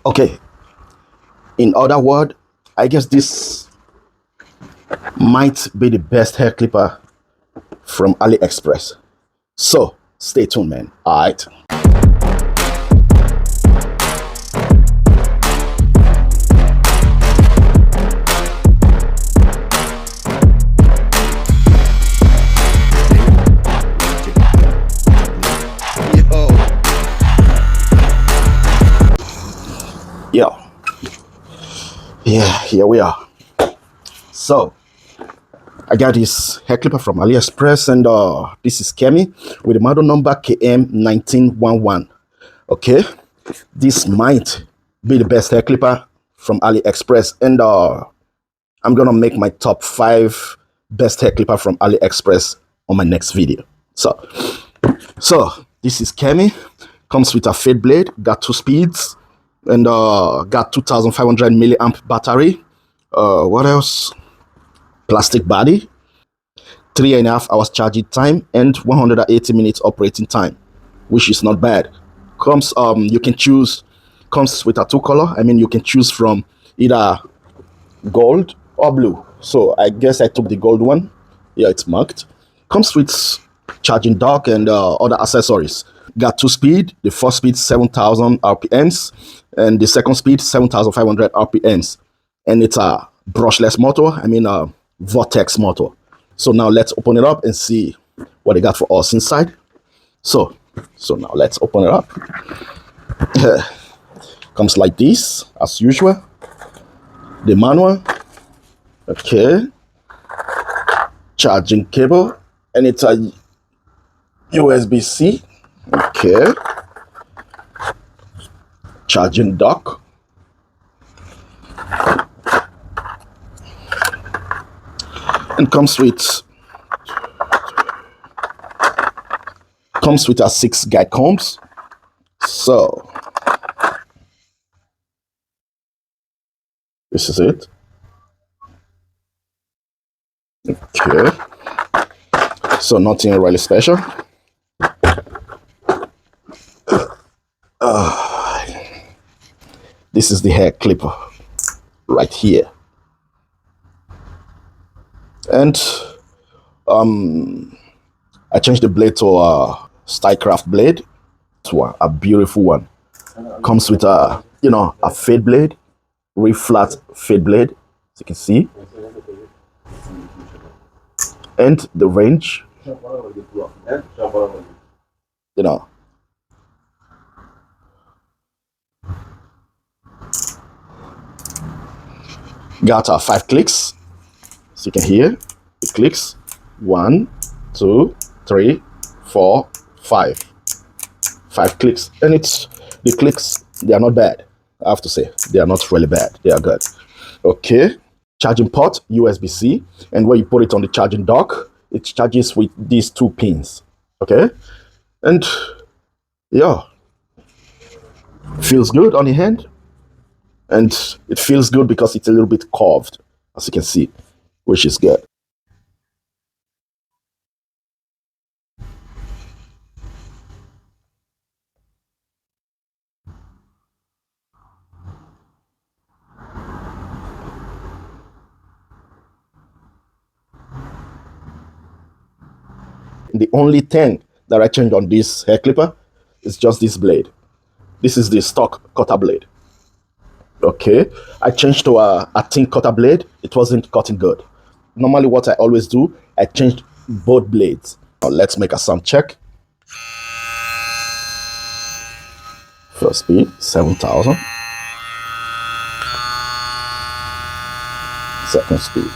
Okay, in other words, I guess this might be the best hair clipper from AliExpress. So stay tuned, man. All right. Yo, yeah, here we are. So I got this hair clipper from AliExpress, and this is Kemei with the model number KM1911. Okay, this might be the best hair clipper from AliExpress, and I'm gonna make my top 5 best hair clipper from AliExpress on my next video. So this is Kemei. Comes with a fade blade, got 2 speeds, and got 2500 milliamp battery. What else? Plastic body, 3.5 hours charging time, and 180 minutes operating time, which is not bad. You can choose. Comes with a 2 color. I mean, you can choose from either gold or blue. So I guess I took the gold one. Yeah, it's marked. Comes with charging dock and other accessories. Got 2 speed. The first speed 7,000 RPMs, and the second speed 7,500 RPMs. And it's a brushless motor. I mean a vortex motor. So now let's open it up and see what they got for us inside. So now let's open it up. Comes like this as usual. The manual. Okay. Charging cable, and it's a USB-C. Okay. Charging dock. And comes with a 6 guide combs. So this is it. Okay. So nothing really special. This is the hair clipper right here. And I changed the blade to a Stylecraft blade. It's a beautiful one. Comes with a fade blade, real flat fade blade, as you can see. And the range, got 5 clicks, as you can hear. It clicks 1, 2, 3, 4, 5. 5 clicks, and the clicks, they are not bad. I have to say, they are not really bad. They are good. Okay, charging port USB-C, and when you put it on the charging dock, it charges with these 2 pins. Okay, and yeah, feels good on the hand, and it feels good because it's a little bit curved, as you can see, which is good. The only thing that I changed on this hair clipper is just this blade. This is the stock cutter blade. Okay, I changed to a thin cutter blade. It wasn't cutting good. Normally what I always do, I changed both blades. Now let's make a sound check. First speed 7,000. Second speed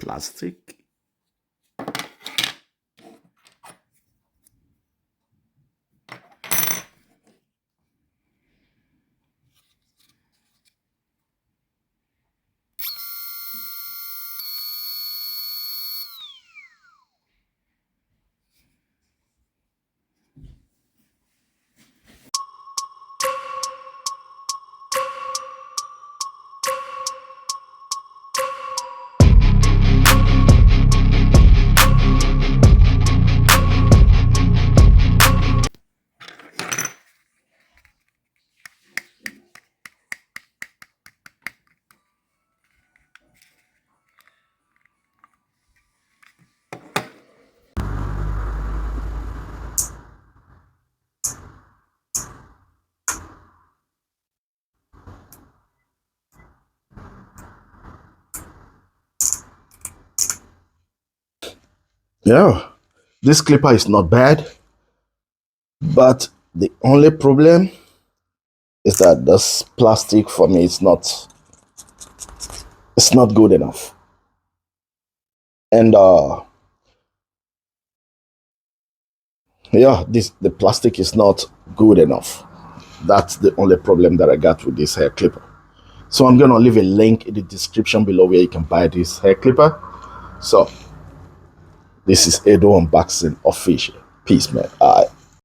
plastic. Yeah, this clipper is not bad, but the only problem is that this plastic for me is not, it's not good enough. And yeah, this the plastic is not good enough. That's the only problem that I got with this hair clipper. So I'm gonna leave a link in the description below where you can buy this hair clipper. So this is Edo Unboxing Official. Peace, man. All right.